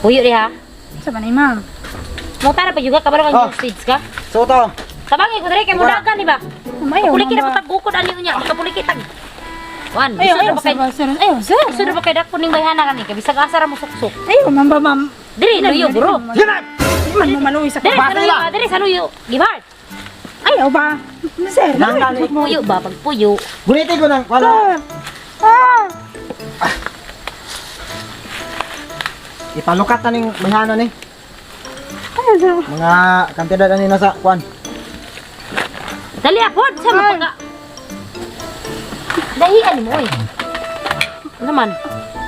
Puyo di ha. Sa manay, ma'am. Mo tara pa juga kabalo kang stage ka. So to. Tabangi ko diri kay mudagan di ba? Ayaw, Puliki na ma'am. patagukod ani unya, kapuliki tag. Wan, Ayaw, ayaw ayaw, ba kay sir. Ayaw, sir. Sudah ba kay dako ning bayhana kani kay bisag asa ra mo suksok. Ayaw, ma'am ba, ma'am? Diri luyo bro. Yan na! Hindi man mo maluwi sa Diri kabasa. sa luyo, diri sa luyo. Gibart. Ayaw ba? Sir, Nangani. Puyo ba pag puyo. Gunitin ko ng wala. Sir. Ah! Ipalukat na ning mahano ni. Ayaw, sir. Mga kantidad ani nasa kwan. Dali apod sa mapaga. Dahian mo oy. Ano man?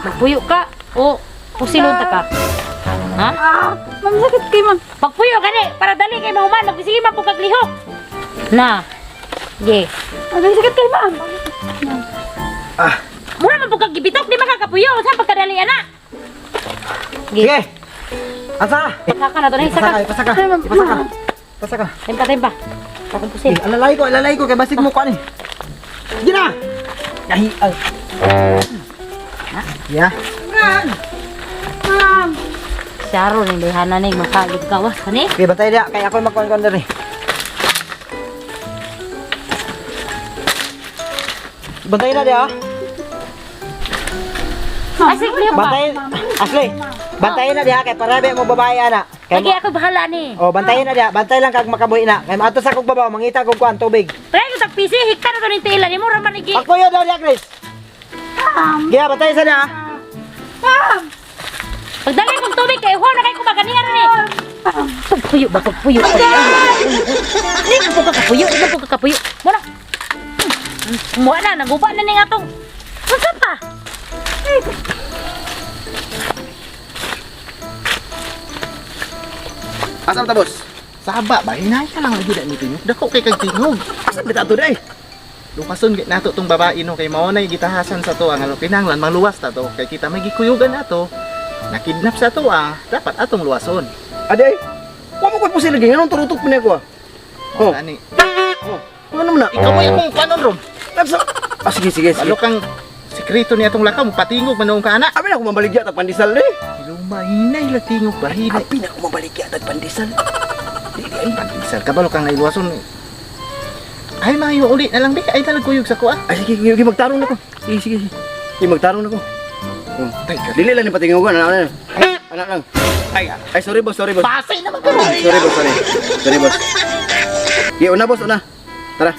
Magpuyo ka o pusilon ta ka? Ha? Ah! Ma'am, sakit kay ma'am. Pagpuyo gani para dali kay mahuman magsige man pug kaglihok. Na. Ge. Ang sakit kay ma'am. Ah, Mura man pug kagibitok di makakapuyo sa pagkadali ana. Ge. sige. Asa? Pasaka na to na isa Pasaka, ka. pasaka. Ay, ma'am. Pasaka. Pasaka. Tempa tempa. Takon pusil. Alalay ko kay basig mo kwan ni. Gina. Kahi ang. Ya. Ma'am. Saro ning bayhana ning makalig kawas kani. Okay, bantay dia kay ako magkwan-kwan diri. Bantay na dia. Asik liyo ba? Bantay. Asli. Bantayin na dia kay parabi mo babae ana. Lagi ako bahala ni. Oh, bantayin na dia. Bantay lang kag makabuhi na. Kay maato sa kog babaw mangita kog kwan tubig. Try ko tag PC hikta na to ning tila ni mo ra man iki. Ako yo daw dia, Chris. Giya bantay sa dia. Ma'am. Pagdali kong tubig kay ho na kay kumaganihan ni. Pagpuyo ba pagpuyo? Di ko kakapuyo, di ko kakapuyo. Mo na. Mo na naguba na ning atong. Unsa pa? Asam ta boss? Saba ba hinay ka lang lagi ni tinog. Dako kay kag tinog. Asa bita to day? Lukason gid nato tong babae no kay mao nay gitahasan sa to ang pinanglan maluwas ta to kay kita may gikuyugan nato. Nakidnap sa to dapat atong luwason. Aday. Wa mo ko po sila ganyan turutok pa niya ko. Oh. Ani. Oh. Ano naman na? Ikaw mo akong kanon ron. Tagsa. Ah, sige, sige, sige. Balo kang sekreto ni atong lakaw mo patingog manong ka ana. Abi na ako mabaligya tag pandisal ni. Lumay hinay la tingog ba hinay. Abi na ako mabaligya tag pandisal. Di ay pagisal ka balo kang luwason. Ay mayo uli na lang di ay talagkuyog sa ko Ay, sige, sige, magtarong na ko. Sige, sige, sige. Sige, magtarong na ko. Oh. Tay ka. Dili lang ni patingugan, anak lang. Anak lang. Ay, sorry boss, sorry boss. Pasay naman ka. Sorry boss, sorry. Sorry boss. Sige, una boss, una. Tara.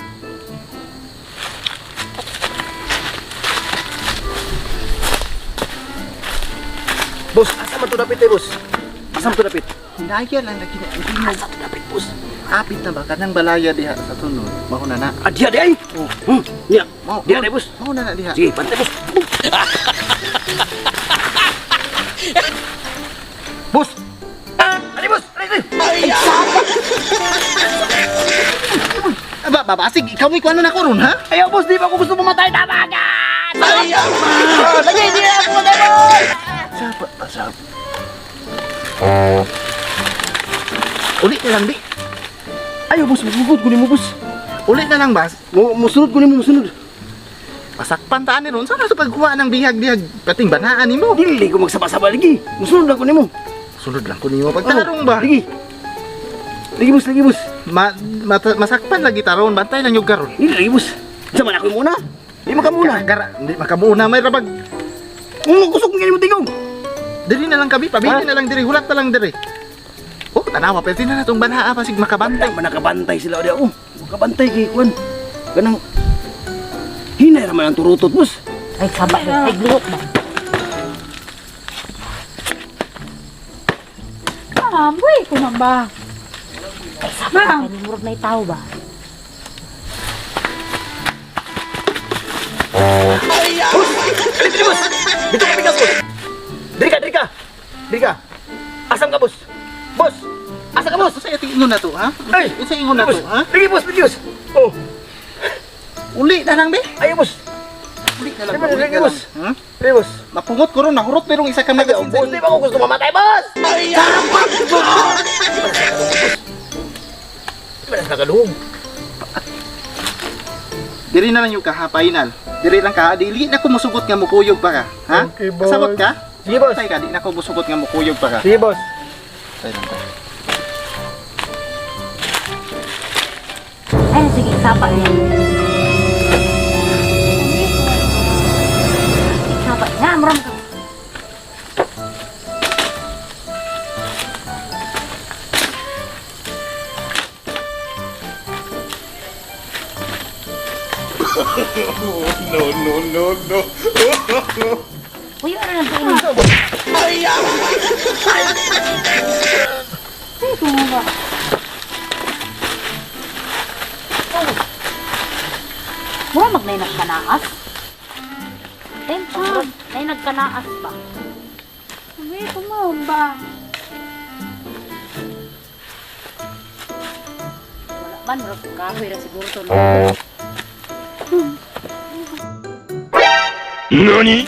Boss, asa man to dapit eh, boss? Asa man to dapit? Hinaya lang lagi na tingog. Asa to dapit, boss? Apit na ba kanang balaya diha sa tunod? Mao na na. Ah, diya, diya, ay. Diya. Mao Diya, diya, boss. Mao na na diha. Sige, pantay, boss. Boss! Ali, boss! Ali, ali! Babasig, ikaw may kuano na ko ron, ha? Ayaw, boss! Di ba ako gusto pumatay? Tabagan! Ayaw! Lagi, di na ako matay, boss! Sabat, pasab. Uli na lang, di. Ayaw, boss! Mugod ko ni mo, boss! Uli na lang, bas. Musunod ko ni mo, musunod! Pasakpan taan ni ron. Sana sa pagkuha ng bihag-bihag kating banaan ni mo. Dili ko magsaba-saba lagi! Musunod lang ko ni mo! Sunod lang ko ninyo pagtarong ba? Lagi! Lagi, boss! Lagi, boss! Masakpan lagi taron. Bantay lang yung karon. Dili, lagi, boss! Sama na ako muna! Di maka muna! Gara, hindi makamuna. May rabag. Kusok nga ni mo tingog! Diri na lang kabi. Ha? Pabili na lang diri. Hulat na lang diri. Oh, tanawa. Pwede na natong banhaa pa. Sig makabantay. Bantay! Manakabantay sila! Oh! Makabantay kay Kwan! Ganang... Hinay raman ang turutot, boss! Ay sabay ay glihok ba. Ma'am, wait ko na ba? Ay sabay Ma'am. ay murag na itaw ba. Dali, dali, boss! Dito ka, bigas, boss! Diri ka, diri ka! Diri ka! Asam ka, boss! Boss! Asa ka, boss? Sa ingon na to, ha? Ay! Sa ingon na to, ha? Lagi, boss! Lagi, boss! Oh! Uli na lang, be. Ayaw, boss! Uli na lang. Ay, Uli lagi, na boss! lang. Ha? Lagi, boss! Mapungot ko ron. Nahurot pero isa ka Ayaw, magasin. boss! Di ba ako gusto mamatay, boss? Sapat, boss! Di ba nasa nakaluhog? Diri na lang yung kaha, final. Diri lang ka. Dili na ko musugot nga mukuyog pa ka. Ha? Okay, boss. Kasabot ka? Sige, boss. Tay ka, di na ko busugot nga mukuyog pa ka. Sige, boss. Tay lang tay. Ay, sige, sapa niya. Sapa niya, maram ka. No. Uy, ano na ito? Ay, tumaba. Mura magnay nagkanaas? Mura nay nagkanaas ba? Ay, tumaba. Wala man, mura kahoy ra siguro to. Nani?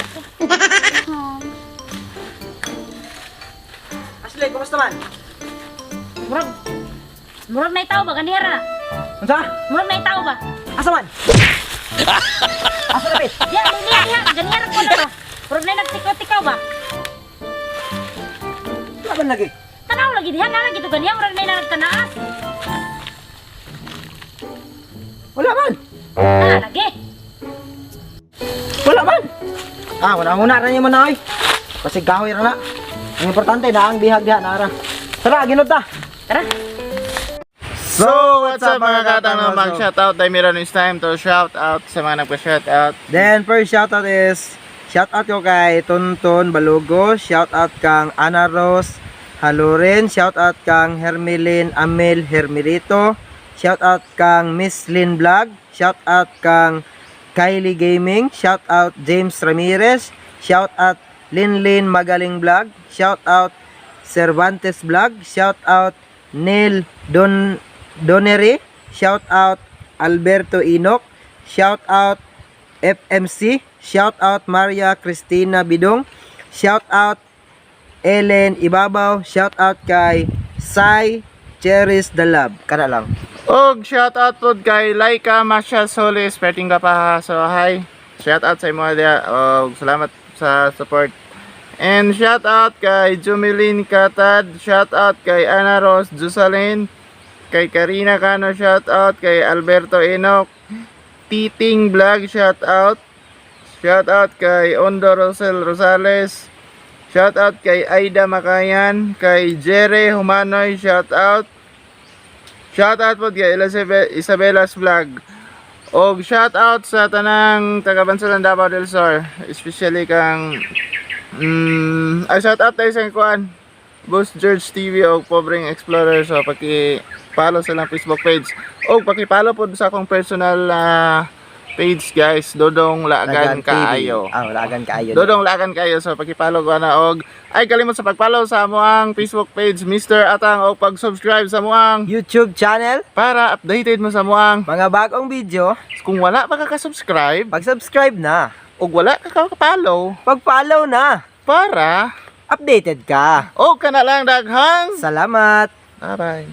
Ma'am. Ashley, kumusta man? Murag na itaw ba? Ganira. Unsa? Murag na itaw ba? Asa man? Asa na, Pit? Yan, niya. Ganira ko na ba? Murag na nagtikaw-tikaw ba? Wala man lagi. Tanaw lagi dihan na lagi to ganyan. Murag na nagkanaas. Wala man. Lagi. Wala man. Wala na niya man na, oy. Kasi gahoy ra na. Ang importante na ang bihag diha na ara. Tara, ginod ta. Tara. So, what's up mga katanong? Mag-shoutout tayo meron this time to shoutout sa mga nagpa-shoutout. Then, first shoutout is, shoutout ko kay Tonton Balugo, shoutout kang Ana Rose Halurin, shoutout kang Hermelin Amel Hermelito, shoutout kang Miss Lynn Vlog, shoutout kang Kylie Gaming, shoutout James Ramirez, shoutout Linlin Magaling Vlog, shoutout Cervantes Vlog, shoutout Neil Donnery, shoutout Alberto Inok, shoutout FMC, shoutout Maria Cristina Bidong, shoutout Ellen Ibabaw, shoutout kay Sai Cherish the Love. Kana lang. Og shoutout po kay Laika Masha Solis, perting ka pa so hi. Shoutout sa imo dia. Og salamat sa support. And shoutout kay Jumelin Katad, shoutout kay Ana Rose Jocelyn, kay Karina Cano, shoutout kay Alberto Inok, Titing Vlog, shoutout. Shoutout kay Ondo Rosel Rosales, shoutout kay Aida Makayan, kay Jere Humanoy, shoutout. Shoutout po kay Isabella's Vlog. Og shoutout sa tanang taga Bansalan Davao del Sur, especially kang shoutout tayo sa kuan Boss George TV o Pobreng Explorer. So paki-follow sa lang Facebook page. O paki-follow po sa akong personal page guys, Dodong Lagan Kaayo. Lagan Kaayo. Dodong Lagan Kaayo. So paki-follow ko na og ay kalimot sa pag-follow sa amuang Facebook page Mr. Atang o pag-subscribe sa amuang YouTube channel, para updated mo sa amuang mga bagong video, kung wala pa ka subscribe pag-subscribe na, o wala ka follow pag-follow na, para updated ka. o kana lang daghang Salamat. bye.